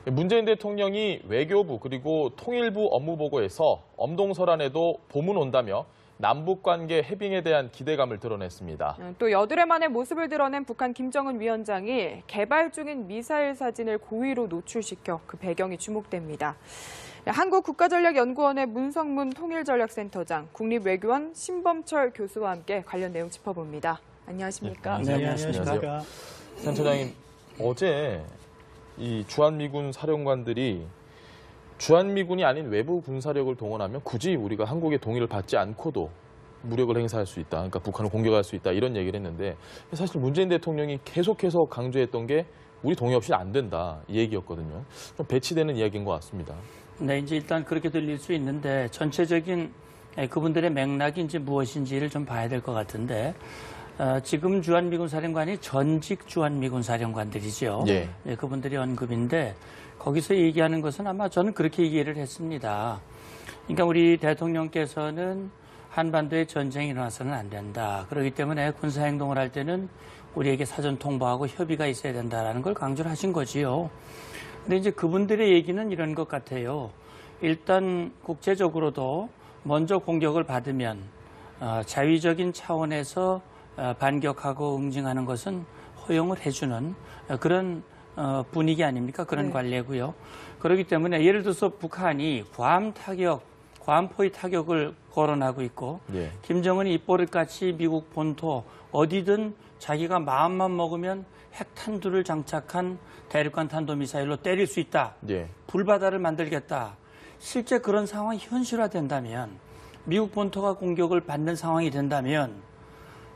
문재인 대통령이 외교부 그리고 통일부 업무보고에서 엄동설안에도 봄은 온다며 남북관계 해빙에 대한 기대감을 드러냈습니다. 또 여드레 만의 모습을 드러낸 북한 김정은 위원장이 개발 중인 미사일 사진을 고의로 노출시켜 그 배경이 주목됩니다. 한국국가전략연구원의 문성문 통일전략센터장, 국립외교원 신범철 교수와 함께 관련 내용 짚어봅니다. 안녕하십니까? 네, 안녕하십니까? 센터장님, 어제 이 주한미군 사령관들이 주한미군이 아닌 외부 군사력을 동원하면 굳이 우리가 한국의 동의를 받지 않고도 무력을 행사할 수 있다. 그러니까 북한을 공격할 수 있다. 이런 얘기를 했는데 사실 문재인 대통령이 계속해서 강조했던 게 우리 동의 없이 안 된다. 이 얘기였거든요. 좀 배치되는 이야기인 것 같습니다. 네, 이제 일단 그렇게 들릴 수 있는데 전체적인 그분들의 맥락이 이제 무엇인지를 좀 봐야 될 것 같은데 지금 주한미군 사령관이 전직 주한미군 사령관들이죠. 예. 네, 그분들이 언급인데 거기서 얘기하는 것은 아마 저는 그렇게 이해를 했습니다. 그러니까 우리 대통령께서는 한반도에 전쟁이 일어나서는 안 된다. 그렇기 때문에 군사행동을 할 때는 우리에게 사전 통보하고 협의가 있어야 된다라는 걸 강조를 하신 거지요. 근데 이제 그분들의 얘기는 이런 것 같아요. 일단 국제적으로도 먼저 공격을 받으면 자위적인 차원에서 반격하고 응징하는 것은 허용을 해주는 그런 분위기 아닙니까? 그런 관례고요. 그렇기 때문에 예를 들어서 북한이 괌포의 타격을 거론하고 있고 예. 김정은이 입버릇같이 미국 본토 어디든 자기가 마음만 먹으면 핵탄두를 장착한 대륙간 탄도미사일로 때릴 수 있다. 예. 불바다를 만들겠다. 실제 그런 상황이 현실화된다면 미국 본토가 공격을 받는 상황이 된다면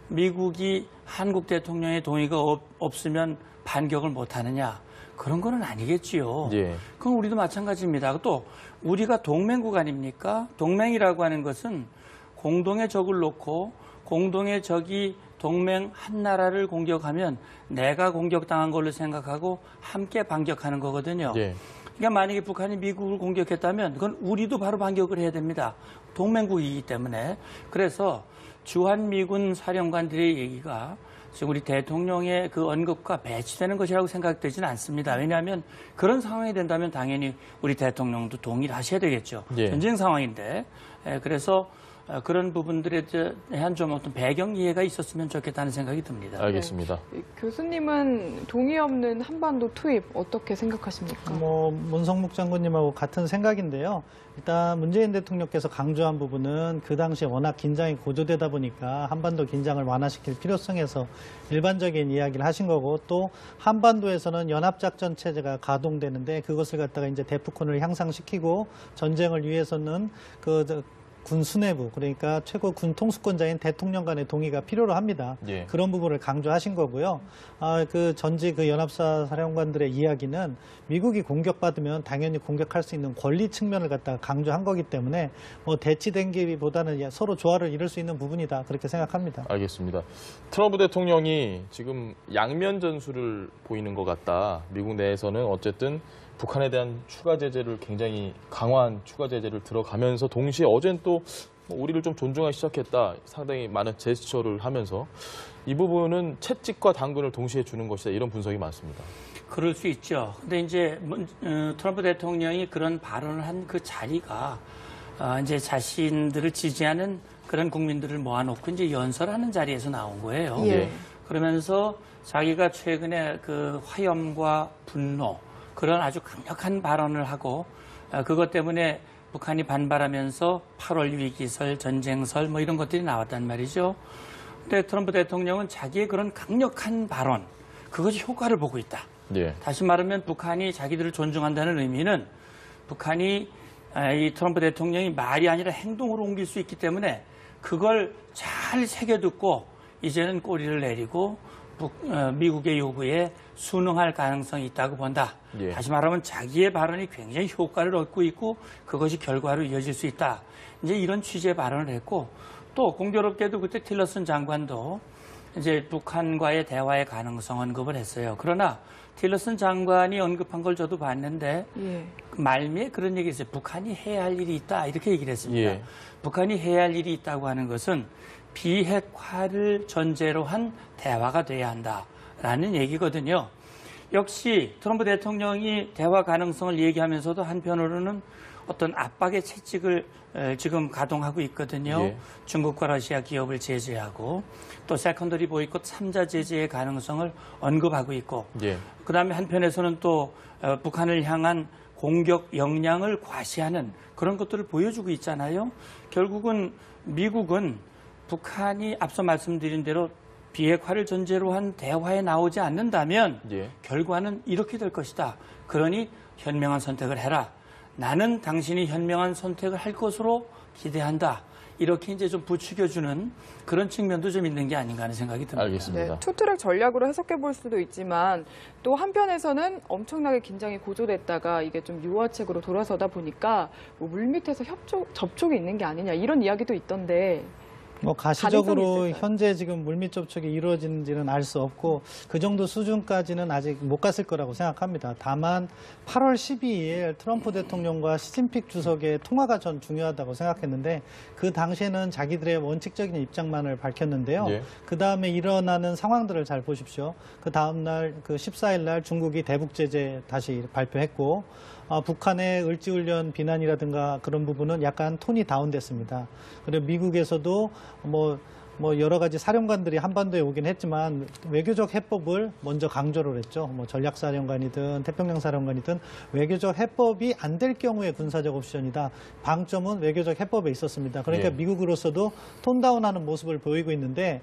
미국이 한국 대통령의 동의가 없으면 반격을 못하느냐. 그런 거는 아니겠지요. 예. 그건 우리도 마찬가지입니다. 또 우리가 동맹국 아닙니까? 동맹이라고 하는 것은 공동의 적을 놓고 공동의 적이 동맹 한 나라를 공격하면 내가 공격당한 걸로 생각하고 함께 반격하는 거거든요. 예. 그러니까 만약에 북한이 미국을 공격했다면 그건 우리도 바로 반격을 해야 됩니다. 동맹국이기 때문에. 그래서 주한미군 사령관들의 얘기가 지금 우리 대통령의 그 언급과 배치되는 것이라고 생각되지는 않습니다. 왜냐하면 그런 상황이 된다면 당연히 우리 대통령도 동의를 하셔야 되겠죠. 예. 전쟁 상황인데. 그래서 그런 부분들에 대한 좀 어떤 배경 이해가 있었으면 좋겠다는 생각이 듭니다. 알겠습니다. 네. 교수님은 동의 없는 한반도 투입 어떻게 생각하십니까? 문성묵 장군님하고 같은 생각인데요. 일단 문재인 대통령께서 강조한 부분은 그 당시에 워낙 긴장이 고조되다 보니까 한반도 긴장을 완화시킬 필요성에서 일반적인 이야기를 하신 거고 또 한반도에서는 연합작전 체제가 가동되는데 그것을 갖다가 이제 대프콘을 향상시키고 전쟁을 위해서는 군 수뇌부, 그러니까 최고 군 통수권자인 대통령 간의 동의가 필요로 합니다. 예. 그런 부분을 강조하신 거고요. 전직 연합사 사령관들의 이야기는 미국이 공격받으면 당연히 공격할 수 있는 권리 측면을 갖다가 강조한 거기 때문에 대치된 기보다는 서로 조화를 이룰 수 있는 부분이다. 그렇게 생각합니다. 알겠습니다. 트럼프 대통령이 지금 양면 전술을 보이는 것 같다. 미국 내에서는 어쨌든 북한에 대한 추가 제재를 굉장히 강화한 추가 제재를 들어가면서 동시에 어젠 또 우리를 좀 존중하기 시작했다. 상당히 많은 제스처를 하면서 이 부분은 채찍과 당근을 동시에 주는 것이다. 이런 분석이 많습니다. 그럴 수 있죠. 근데 이제 트럼프 대통령이 그런 발언을 한 그 자리가 이제 자신들을 지지하는 그런 국민들을 모아놓고 이제 연설하는 자리에서 나온 거예요. 예. 그러면서 자기가 최근에 그 화염과 분노 그런 아주 강력한 발언을 하고 그것 때문에 북한이 반발하면서 8월 위기설, 전쟁설 이런 것들이 나왔단 말이죠. 근데 트럼프 대통령은 자기의 그런 강력한 발언, 그것이 효과를 보고 있다. 예. 다시 말하면 북한이 자기들을 존중한다는 의미는 북한이 이 트럼프 대통령이 말이 아니라 행동으로 옮길 수 있기 때문에 그걸 잘 새겨듣고 이제는 꼬리를 내리고 미국의 요구에 순응할 가능성이 있다고 본다. 예. 다시 말하면 자기의 발언이 굉장히 효과를 얻고 있고 그것이 결과로 이어질 수 있다. 이제 이런 취지의 발언을 했고 또 공교롭게도 그때 틸러슨 장관도 이제 북한과의 대화의 가능성 언급을 했어요. 그러나 틸러슨 장관이 언급한 걸 저도 봤는데 말미에 그런 얘기를 했어요. 북한이 해야 할 일이 있다. 이렇게 얘기를 했습니다. 예. 북한이 해야 할 일이 있다고 하는 것은 비핵화를 전제로 한 대화가 돼야 한다라는 얘기거든요. 역시 트럼프 대통령이 대화 가능성을 얘기하면서도 한편으로는 어떤 압박의 채찍을 지금 가동하고 있거든요. 예. 중국과 러시아 기업을 제재하고 또 세컨더리 보이콧 3자 제재의 가능성을 언급하고 있고 예. 그다음에 한편에서는 또 북한을 향한 공격 역량을 과시하는 그런 것들을 보여주고 있잖아요. 결국은 미국은 북한이 앞서 말씀드린 대로 비핵화를 전제로 한 대화에 나오지 않는다면 예. 결과는 이렇게 될 것이다. 그러니 현명한 선택을 해라. 나는 당신이 현명한 선택을 할 것으로 기대한다. 이렇게 이제 좀 부추겨주는 그런 측면도 좀 있는 게 아닌가 하는 생각이 듭니다. 알겠습니다. 네, 투트랙 전략으로 해석해 볼 수도 있지만 또 한편에서는 엄청나게 긴장이 고조됐다가 이게 좀 유화책으로 돌아서다 보니까 뭐 물밑에서 접촉이 있는 게 아니냐 이런 이야기도 있던데 뭐 가능성이 가시적으로 있을까요? 현재 지금 물밑 접촉이 이루어지는지는 알 수 없고 그 정도 수준까지는 아직 못 갔을 거라고 생각합니다. 다만 8월 12일 트럼프 대통령과 시진핑 주석의 통화가 전 중요하다고 생각했는데 그 당시에는 자기들의 원칙적인 입장만을 밝혔는데요. 예. 그 다음에 일어나는 상황들을 잘 보십시오. 그 다음 날 그 14일 날 중국이 대북 제재 다시 발표했고 북한의 을지훈련 비난이라든가 그런 부분은 약간 톤이 다운됐습니다. 그리고 미국에서도 뭐 여러 가지 사령관들이 한반도에 오긴 했지만 외교적 해법을 먼저 강조를 했죠. 뭐 전략사령관이든 태평양사령관이든 외교적 해법이 안 될 경우에 군사적 옵션이다. 방점은 외교적 해법에 있었습니다. 그러니까 예. 미국으로서도 톤다운하는 모습을 보이고 있는데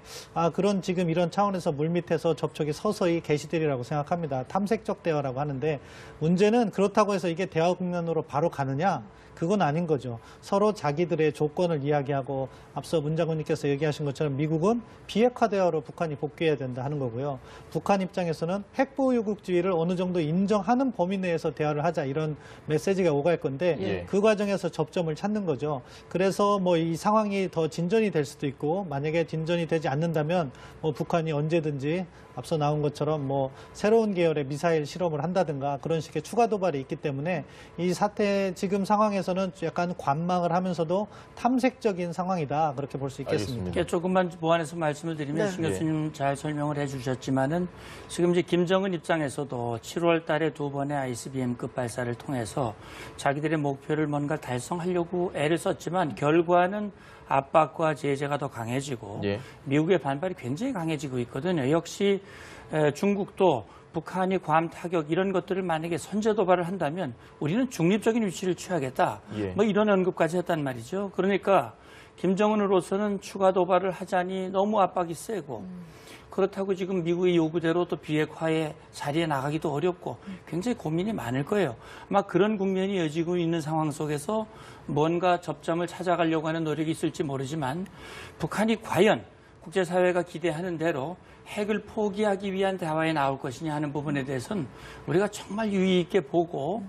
그런 지금 이런 차원에서 물밑에서 접촉이 서서히 개시되리라고 생각합니다. 탐색적 대화라고 하는데 문제는 그렇다고 해서 이게 대화 국면으로 바로 가느냐? 그건 아닌 거죠. 서로 자기들의 조건을 이야기하고 앞서 문 장관님께서 얘기하신 것처럼 미국은 비핵화 대화로 북한이 복귀해야 된다 하는 거고요. 북한 입장에서는 핵보유국 지위를 어느 정도 인정하는 범위 내에서 대화를 하자 이런 메시지가 오갈 건데 예. 그 과정에서 접점을 찾는 거죠. 그래서 뭐 이 상황이 더 진전이 될 수도 있고 만약에 진전이 되지 않는다면 뭐 북한이 언제든지 앞서 나온 것처럼 뭐 새로운 계열의 미사일 실험을 한다든가 그런 식의 추가 도발이 있기 때문에 이 사태 지금 상황에서는 약간 관망을 하면서도 탐색적인 상황이다 그렇게 볼 수 있겠습니다. 알겠습니다. 이렇게 조금만 보완해서 말씀을 드리면 네. 신 교수님 잘 설명을 해주셨지만은 지금 이제 김정은 입장에서도 7월 달에 2번의 ICBM급 발사를 통해서 자기들의 목표를 뭔가 달성하려고 애를 썼지만 결과는 압박과 제재가 더 강해지고 예. 미국의 반발이 굉장히 강해지고 있거든요. 역시 중국도 북한이 괌 타격 이런 것들을 만약에 선제 도발을 한다면 우리는 중립적인 위치를 취하겠다. 예. 뭐 이런 언급까지 했단 말이죠. 그러니까 김정은으로서는 추가 도발을 하자니 너무 압박이 세고 그렇다고 지금 미국의 요구대로 또 비핵화의 자리에 나가기도 어렵고 굉장히 고민이 많을 거예요. 아마 그런 국면이 이어지고 있는 상황 속에서 뭔가 접점을 찾아가려고 하는 노력이 있을지 모르지만 북한이 과연 국제사회가 기대하는 대로 핵을 포기하기 위한 대화에 나올 것이냐 하는 부분에 대해서는 우리가 정말 유의 있게 보고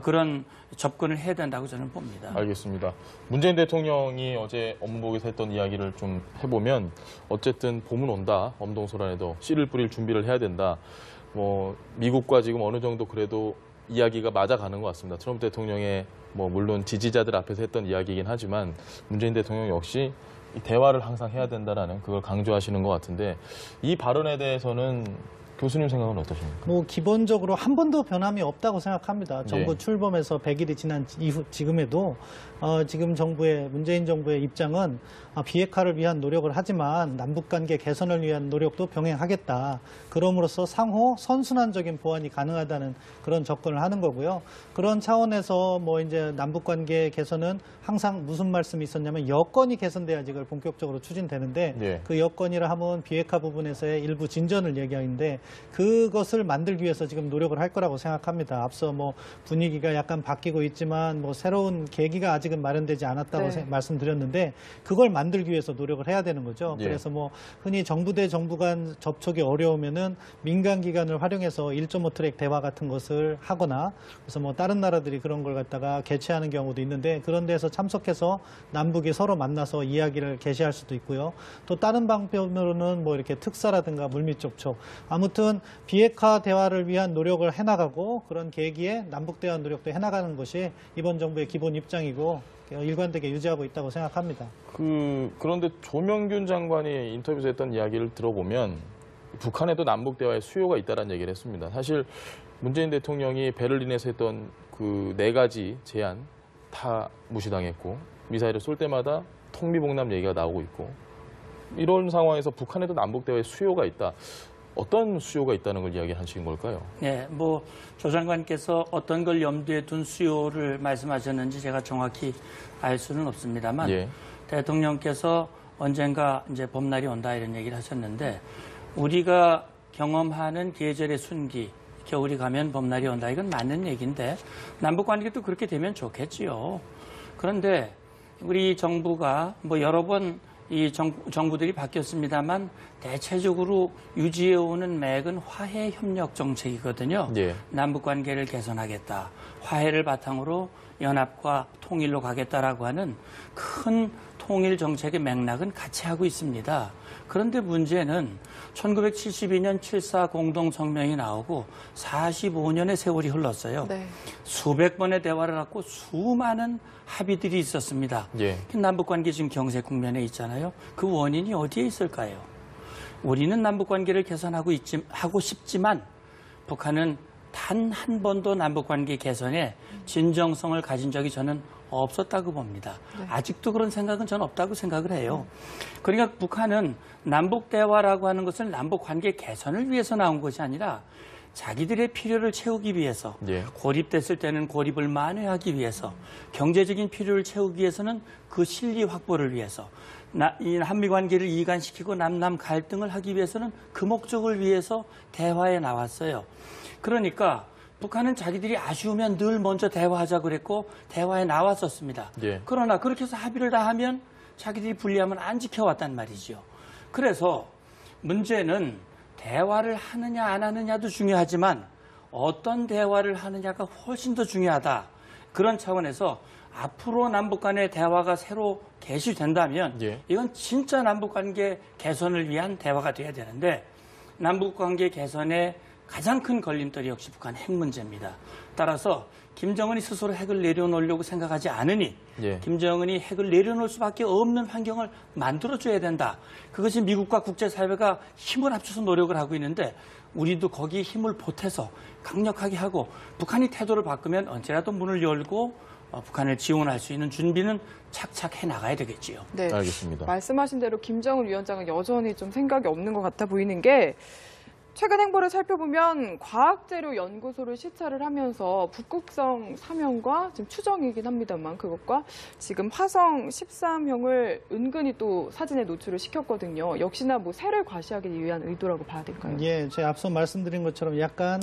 그런 접근을 해야 된다고 저는 봅니다. 알겠습니다. 문재인 대통령이 어제 업무보고에서 했던 이야기를 좀 해보면 어쨌든 봄은 온다. 엄동설안에도 씨를 뿌릴 준비를 해야 된다. 뭐 미국과 지금 어느 정도 그래도 이야기가 맞아가는 것 같습니다. 트럼프 대통령의 뭐 물론 지지자들 앞에서 했던 이야기이긴 하지만 문재인 대통령 역시 이 대화를 항상 해야 된다라는 그걸 강조하시는 것 같은데 이 발언에 대해서는 교수님 생각은 어떠십니까? 뭐 기본적으로 한 번도 변함이 없다고 생각합니다. 정부 네. 출범해서 100일이 지난 이후 지금에도 지금 문재인 정부의 입장은 비핵화를 위한 노력을 하지만 남북관계 개선을 위한 노력도 병행하겠다. 그럼으로써 상호 선순환적인 보완이 가능하다는 그런 접근을 하는 거고요. 그런 차원에서 뭐 이제 남북관계 개선은 항상 무슨 말씀이 있었냐면 여건이 개선돼야지 그걸 본격적으로 추진되는데 네. 그 여건이라 하면 비핵화 부분에서의 일부 진전을 얘기하는데 그것을 만들기 위해서 지금 노력을 할 거라고 생각합니다. 앞서 뭐 분위기가 약간 바뀌고 있지만 뭐 새로운 계기가 아직은 마련되지 않았다고 네. 말씀드렸는데 그걸 만들기 위해서 노력을 해야 되는 거죠. 예. 그래서 뭐 흔히 정부 대 정부 간 접촉이 어려우면은 민간 기관을 활용해서 1.5 트랙 대화 같은 것을 하거나 그래서 뭐 다른 나라들이 그런 걸 갖다가 개최하는 경우도 있는데 그런 데서 참석해서 남북이 서로 만나서 이야기를 개시할 수도 있고요. 또 다른 방편으로는 뭐 이렇게 특사라든가 물밑 접촉 아무튼 비핵화 대화를 위한 노력을 해나가고 그런 계기에 남북 대화 노력도 해나가는 것이 이번 정부의 기본 입장이고 일관되게 유지하고 있다고 생각합니다. 그런데 조명균 장관이 인터뷰에서 했던 이야기를 들어보면 북한에도 남북 대화의 수요가 있다는 얘기를 했습니다. 사실 문재인 대통령이 베를린에서 했던 그 4가지 제안 다 무시당했고 미사일을 쏠 때마다 통미봉남 얘기가 나오고 있고 이런 상황에서 북한에도 남북 대화의 수요가 있다. 어떤 수요가 있다는 걸 이야기하신 걸까요? 네, 뭐 조 장관께서 어떤 걸 염두에 둔 수요를 말씀하셨는지 제가 정확히 알 수는 없습니다만 예. 대통령께서 언젠가 이제 봄날이 온다 이런 얘기를 하셨는데 우리가 경험하는 계절의 순기 겨울이 가면 봄날이 온다 이건 맞는 얘기인데 남북 관계도 그렇게 되면 좋겠지요. 그런데 우리 정부가 뭐 여러 번 이 정부들이 바뀌었습니다만 대체적으로 유지해오는 맥은 화해 협력 정책이거든요. 예. 남북 관계를 개선하겠다. 화해를 바탕으로 연합과 통일로 가겠다라고 하는 큰 통일 정책의 맥락은 같이 하고 있습니다. 그런데 문제는 1972년 7.4 공동성명이 나오고 45년의 세월이 흘렀어요. 네. 수백 번의 대화를 갖고 수많은 합의들이 있었습니다. 예. 남북관계 지금 경색 국면에 있잖아요. 그 원인이 어디에 있을까요? 우리는 남북관계를 개선하고 싶지만 북한은 단 한 번도 남북관계 개선에 진정성을 가진 적이 저는 없었다고 봅니다. 네. 아직도 그런 생각은 저는 없다고 생각을 해요. 그러니까 북한은 남북 대화라고 하는 것은 남북 관계 개선을 위해서 나온 것이 아니라 자기들의 필요를 채우기 위해서 예. 고립됐을 때는 고립을 만회하기 위해서 경제적인 필요를 채우기 위해서는 그 실리 확보를 위해서 이 한미 관계를 이간시키고 남남 갈등을 하기 위해서는 그 목적을 위해서 대화에 나왔어요. 그러니까 북한은 자기들이 아쉬우면 늘 먼저 대화하자 그랬고 대화에 나왔었습니다. 예. 그러나 그렇게 해서 합의를 다 하면 자기들이 불리하면 안 지켜왔단 말이죠. 그래서 문제는 대화를 하느냐 안 하느냐도 중요하지만 어떤 대화를 하느냐가 훨씬 더 중요하다. 그런 차원에서 앞으로 남북 간의 대화가 새로 개시된다면 예. 이건 진짜 남북 관계 개선을 위한 대화가 돼야 되는데 남북 관계 개선의 가장 큰 걸림돌이 역시 북한 핵 문제입니다. 따라서 김정은이 스스로 핵을 내려놓으려고 생각하지 않으니 예. 김정은이 핵을 내려놓을 수밖에 없는 환경을 만들어줘야 된다. 그것이 미국과 국제사회가 힘을 합쳐서 노력을 하고 있는데 우리도 거기에 힘을 보태서 강력하게 하고 북한이 태도를 바꾸면 언제라도 문을 열고 북한을 지원할 수 있는 준비는 착착 해나가야 되겠지요. 네. 알겠습니다. 말씀하신 대로 김정은 위원장은 여전히 좀 생각이 없는 것 같아 보이는 게 최근 행보를 살펴보면 과학재료 연구소를 시찰을 하면서 북극성 3형과 지금 추정이긴 합니다만 그것과 지금 화성 13형을 은근히 또 사진에 노출을 시켰거든요. 역시나 뭐 새를 과시하기 위한 의도라고 봐야 될까요? 예, 제가 앞서 말씀드린 것처럼 약간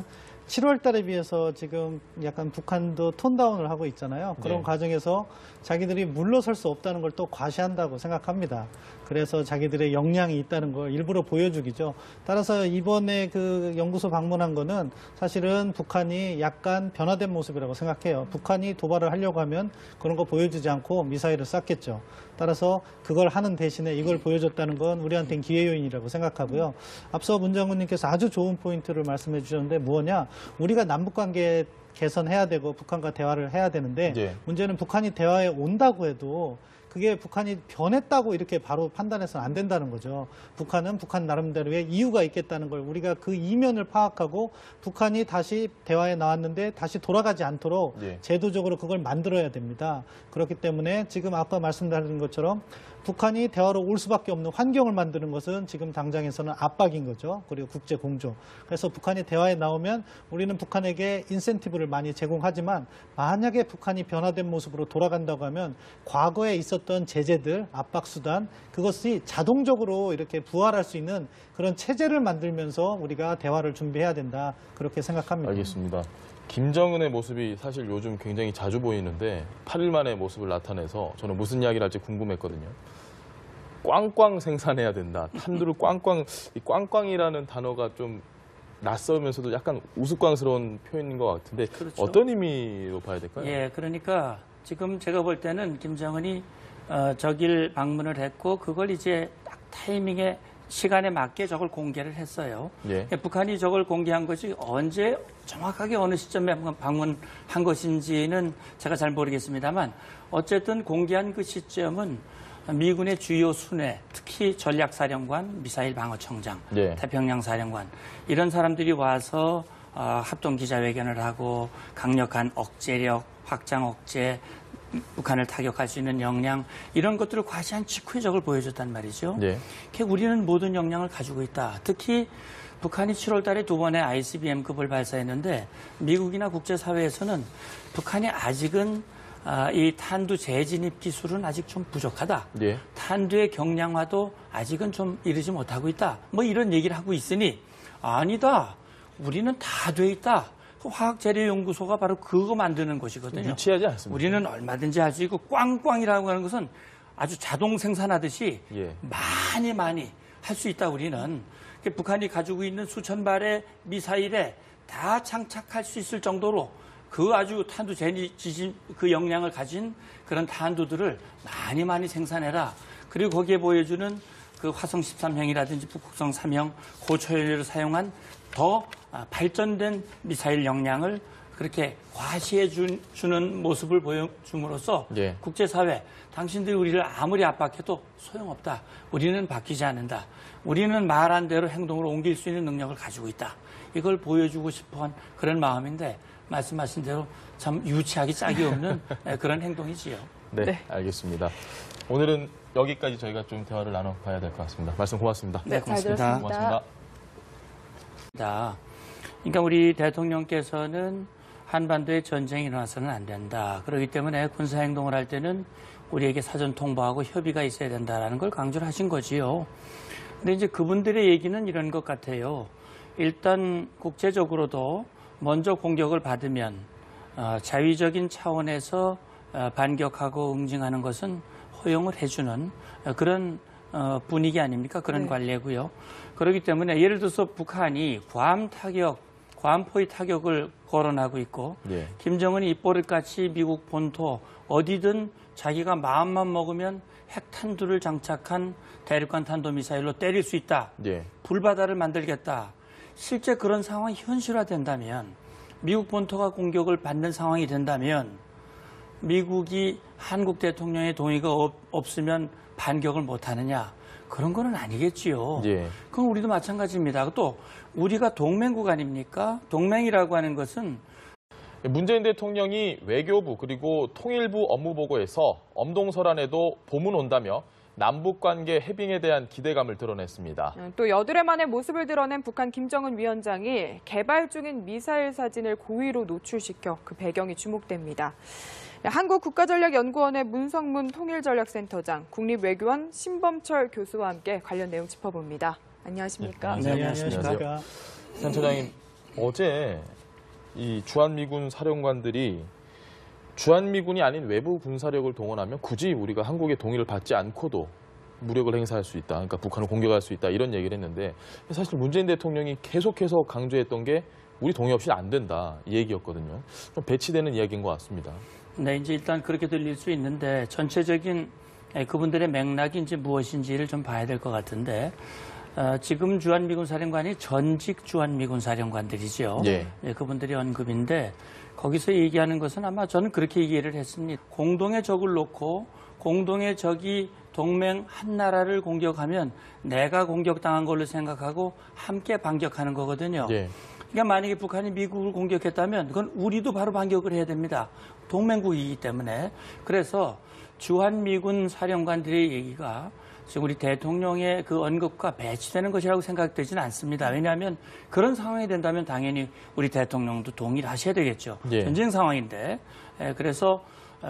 7월 달에 비해서 지금 약간 북한도 톤다운을 하고 있잖아요. 그런 네. 과정에서 자기들이 물러설 수 없다는 걸 또 과시한다고 생각합니다. 그래서 자기들의 역량이 있다는 걸 일부러 보여주기죠. 따라서 이번에 그 연구소 방문한 거는 사실은 북한이 약간 변화된 모습이라고 생각해요. 북한이 도발을 하려고 하면 그런 거 보여주지 않고 미사일을 쐈겠죠. 따라서 그걸 하는 대신에 이걸 보여줬다는 건 우리한테는 기회 요인이라고 생각하고요. 앞서 문 장군님께서 아주 좋은 포인트를 말씀해 주셨는데 뭐냐? 우리가 남북관계 개선해야 되고 북한과 대화를 해야 되는데 예. 문제는 북한이 대화에 온다고 해도 그게 북한이 변했다고 이렇게 바로 판단해서는 안 된다는 거죠. 북한은 북한 나름대로의 이유가 있겠다는 걸 우리가 그 이면을 파악하고 북한이 다시 대화에 나왔는데 다시 돌아가지 않도록 예. 제도적으로 그걸 만들어야 됩니다. 그렇기 때문에 지금 아까 말씀드린 것처럼 북한이 대화로 올 수밖에 없는 환경을 만드는 것은 지금 당장에서는 압박인 거죠. 그리고 국제 공조. 그래서 북한이 대화에 나오면 우리는 북한에게 인센티브를 많이 제공하지만 만약에 북한이 변화된 모습으로 돌아간다고 하면 과거에 있었던 제재들, 압박 수단 그것이 자동적으로 이렇게 부활할 수 있는 그런 체제를 만들면서 우리가 대화를 준비해야 된다. 그렇게 생각합니다. 알겠습니다. 김정은의 모습이 사실 요즘 굉장히 자주 보이는데 8일 만에 모습을 나타내서 저는 무슨 이야기를 할지 궁금했거든요. 꽝꽝 생산해야 된다. 탄두를 꽝꽝, 이 꽝꽝이라는 단어가 좀 낯설면서도 약간 우스꽝스러운 표현인 것 같은데 그렇죠. 어떤 의미로 봐야 될까요? 예, 그러니까 지금 제가 볼 때는 김정은이 저길 방문을 했고 그걸 이제 딱 타이밍에 시간에 맞게 저걸 공개를 했어요. 예. 북한이 저걸 공개한 것이 언제 정확하게 어느 시점에 방문한 것인지는 제가 잘 모르겠습니다만 어쨌든 공개한 그 시점은 미군의 주요 순회, 특히 전략사령관, 미사일 방어청장, 네. 태평양 사령관 이런 사람들이 와서 합동 기자회견을 하고 강력한 억제력, 확장 억제, 북한을 타격할 수 있는 역량 이런 것들을 과시한 직회적을 보여줬단 말이죠. 네. 우리는 모든 역량을 가지고 있다. 특히 북한이 7월 달에 2번의 ICBM급을 발사했는데 미국이나 국제사회에서는 북한이 아직은 이 탄두 재진입 기술은 아직 좀 부족하다. 네. 탄두의 경량화도 아직은 좀 이르지 못하고 있다. 뭐 이런 얘기를 하고 있으니 아니다. 우리는 다 돼 있다. 화학재료연구소가 바로 그거 만드는 곳이거든요. 유치하지 않습니다. 우리는 얼마든지 할 수 있고 꽝꽝이라고 하는 것은 아주 자동 생산하듯이 예. 많이 할 수 있다. 우리는 북한이 가지고 있는 수천 발의 미사일에 다 장착할 수 있을 정도로 그 아주 탄두 재진 그 역량을 가진 그런 탄두들을 많이 생산해라. 그리고 거기에 보여주는 그 화성 13형이라든지 북극성 3형 고초연료를 사용한 더 발전된 미사일 역량을 그렇게 과시해 주는 모습을 보여줌으로써 예. 국제사회, 당신들이 우리를 아무리 압박해도 소용없다. 우리는 바뀌지 않는다. 우리는 말한 대로 행동으로 옮길 수 있는 능력을 가지고 있다. 이걸 보여주고 싶어한 그런 마음인데 말씀하신 대로 참 유치하기 짝이 없는 그런 행동이지요. 네, 네. 알겠습니다. 오늘은 여기까지 저희가 좀 대화를 나눠봐야 될 것 같습니다. 말씀 고맙습니다. 네, 잘 고맙습니다. 들었습니다. 고맙습니다. 그러니까 우리 대통령께서는 한반도에 전쟁이 일어나서는 안 된다. 그렇기 때문에 군사행동을 할 때는 우리에게 사전 통보하고 협의가 있어야 된다라는 걸 강조를 하신 거지요. 근데 이제 그분들의 얘기는 이런 것 같아요. 일단 국제적으로도 먼저 공격을 받으면 자위적인 차원에서 반격하고 응징하는 것은 허용을 해주는 그런 분위기 아닙니까? 그런 네. 관례고요. 그렇기 때문에 예를 들어서 북한이 괌포의 타격을 거론하고 있고 네. 김정은이 입버릇같이 미국 본토 어디든 자기가 마음만 먹으면 핵탄두를 장착한 대륙간 탄도미사일로 때릴 수 있다. 네. 불바다를 만들겠다. 실제 그런 상황이 현실화된다면 미국 본토가 공격을 받는 상황이 된다면 미국이 한국 대통령의 동의가 없으면 반격을 못하느냐. 그런 거는 아니겠지요. 예. 그건 우리도 마찬가지입니다. 또 우리가 동맹국 아닙니까? 동맹이라고 하는 것은 문재인 대통령이 외교부 그리고 통일부 업무보고에서 엄동설안에도 봄은 온다며 남북관계 해빙에 대한 기대감을 드러냈습니다. 또 여드레 만의 모습을 드러낸 북한 김정은 위원장이 개발 중인 미사일 사진을 고의로 노출시켜 그 배경이 주목됩니다. 한국국가전략연구원의 문성문 통일전략센터장, 국립외교원 신범철 교수와 함께 관련 내용 짚어봅니다. 안녕하십니까? 네, 안녕하십니까. 센터장님, 어제 이 주한미군 사령관들이 주한미군이 아닌 외부 군사력을 동원하면 굳이 우리가 한국의 동의를 받지 않고도 무력을 행사할 수 있다. 그러니까 북한을 공격할 수 있다. 이런 얘기를 했는데 사실 문재인 대통령이 계속해서 강조했던 게 우리 동의 없이 안 된다. 이 얘기였거든요. 좀 배치되는 이야기인 것 같습니다. 네, 이제 일단 그렇게 들릴 수 있는데 전체적인 그분들의 맥락이 이제 무엇인지를 좀 봐야 될 것 같은데 지금 주한미군 사령관이 전직 주한미군 사령관들이죠. 예. 그분들이 언급인데 거기서 얘기하는 것은 아마 저는 그렇게 이해를 했습니다. 공동의 적을 놓고 공동의 적이 동맹 한 나라를 공격하면 내가 공격당한 걸로 생각하고 함께 반격하는 거거든요. 예. 그러니까 만약에 북한이 미국을 공격했다면 그건 우리도 바로 반격을 해야 됩니다. 동맹국이기 때문에. 그래서 주한미군 사령관들의 얘기가 지금 우리 대통령의 그 언급과 배치되는 것이라고 생각되지는 않습니다. 왜냐하면 그런 상황이 된다면 당연히 우리 대통령도 동의를 하셔야 되겠죠. 예. 전쟁 상황인데. 그래서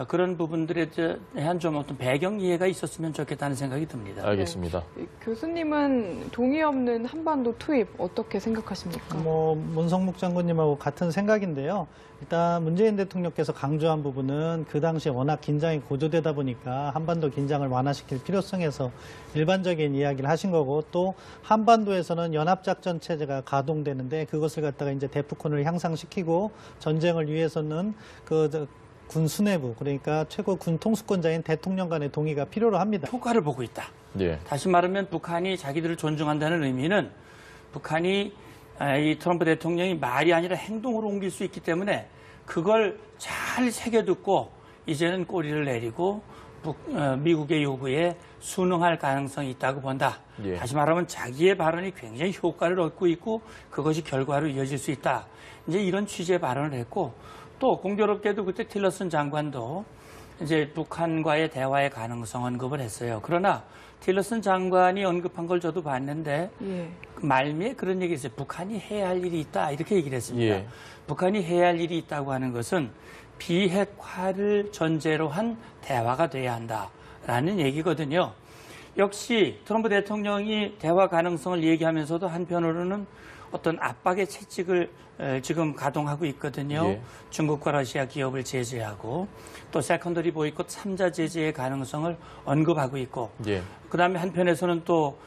그런 부분들에 대한 좀 어떤 배경 이해가 있었으면 좋겠다는 생각이 듭니다. 알겠습니다. 교수님은 동의 없는 한반도 투입 어떻게 생각하십니까? 문성묵 장군님하고 같은 생각인데요. 일단 문재인 대통령께서 강조한 부분은 그 당시에 워낙 긴장이 고조되다 보니까 한반도 긴장을 완화시킬 필요성에서 일반적인 이야기를 하신 거고 또 한반도에서는 연합작전 체제가 가동되는데 그것을 갖다가 이제 대프콘을 향상시키고 전쟁을 위해서는 군 수뇌부 그러니까 최고 군 통수권자인 대통령 간의 동의가 필요로 합니다. 효과를 보고 있다. 예. 다시 말하면 북한이 자기들을 존중한다는 의미는 북한이 이 트럼프 대통령이 말이 아니라 행동으로 옮길 수 있기 때문에 그걸 잘 새겨듣고 이제는 꼬리를 내리고 미국의 요구에 순응할 가능성이 있다고 본다. 예. 다시 말하면 자기의 발언이 굉장히 효과를 얻고 있고 그것이 결과로 이어질 수 있다. 이제 이런 취지의 발언을 했고 또 공교롭게도 그때 틸러슨 장관도 이제 북한과의 대화의 가능성 언급을 했어요. 그러나 틸러슨 장관이 언급한 걸 저도 봤는데 예. 말미에 그런 얘기 있어요. 북한이 해야 할 일이 있다. 이렇게 얘기를 했습니다. 예. 북한이 해야 할 일이 있다고 하는 것은 비핵화를 전제로 한 대화가 돼야 한다라는 얘기거든요. 역시 트럼프 대통령이 대화 가능성을 얘기하면서도 한편으로는 어떤 압박의 채찍을 지금 가동하고 있거든요. 예. 중국과 러시아 기업을 제재하고 또 세컨더리 보이콧 3자 제재의 가능성을 언급하고 있고 예. 그다음에 한편에서는 또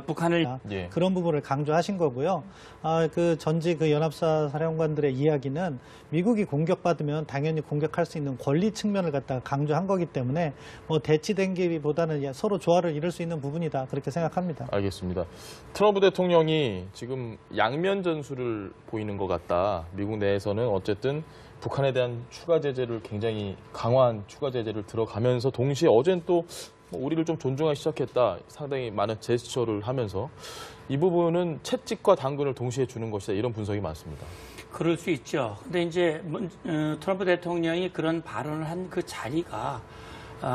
북한을 예. 그런 부분을 강조하신 거고요. 그 전직 그 연합사 사령관들의 이야기는 미국이 공격받으면 당연히 공격할 수 있는 권리 측면을 갖다가 강조한 거기 때문에 뭐 대치된기보다는 서로 조화를 이룰 수 있는 부분이다 그렇게 생각합니다. 알겠습니다. 트럼프 대통령이 지금 양면 전술을 보이는 것 같다. 미국 내에서는 어쨌든 북한에 대한 추가 제재를 굉장히 강화한 추가 제재를 들어가면서 동시에 어젠 또 우리를 좀 존중하기 시작했다. 상당히 많은 제스처를 하면서 이 부분은 채찍과 당근을 동시에 주는 것이다. 이런 분석이 많습니다. 그럴 수 있죠. 근데 이제 트럼프 대통령이 그런 발언을 한 그 자리가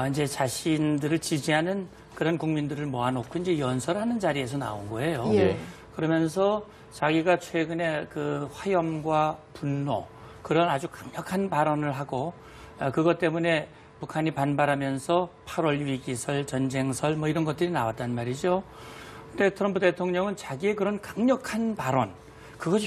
이제 자신들을 지지하는 그런 국민들을 모아놓고 이제 연설하는 자리에서 나온 거예요. 예. 그러면서 자기가 최근에 그 화염과 분노 그런 아주 강력한 발언을 하고 그것 때문에 북한이 반발하면서 8월 위기설, 전쟁설 뭐 이런 것들이 나왔단 말이죠. 근데 트럼프 대통령은 자기의 그런 강력한 발언, 그것이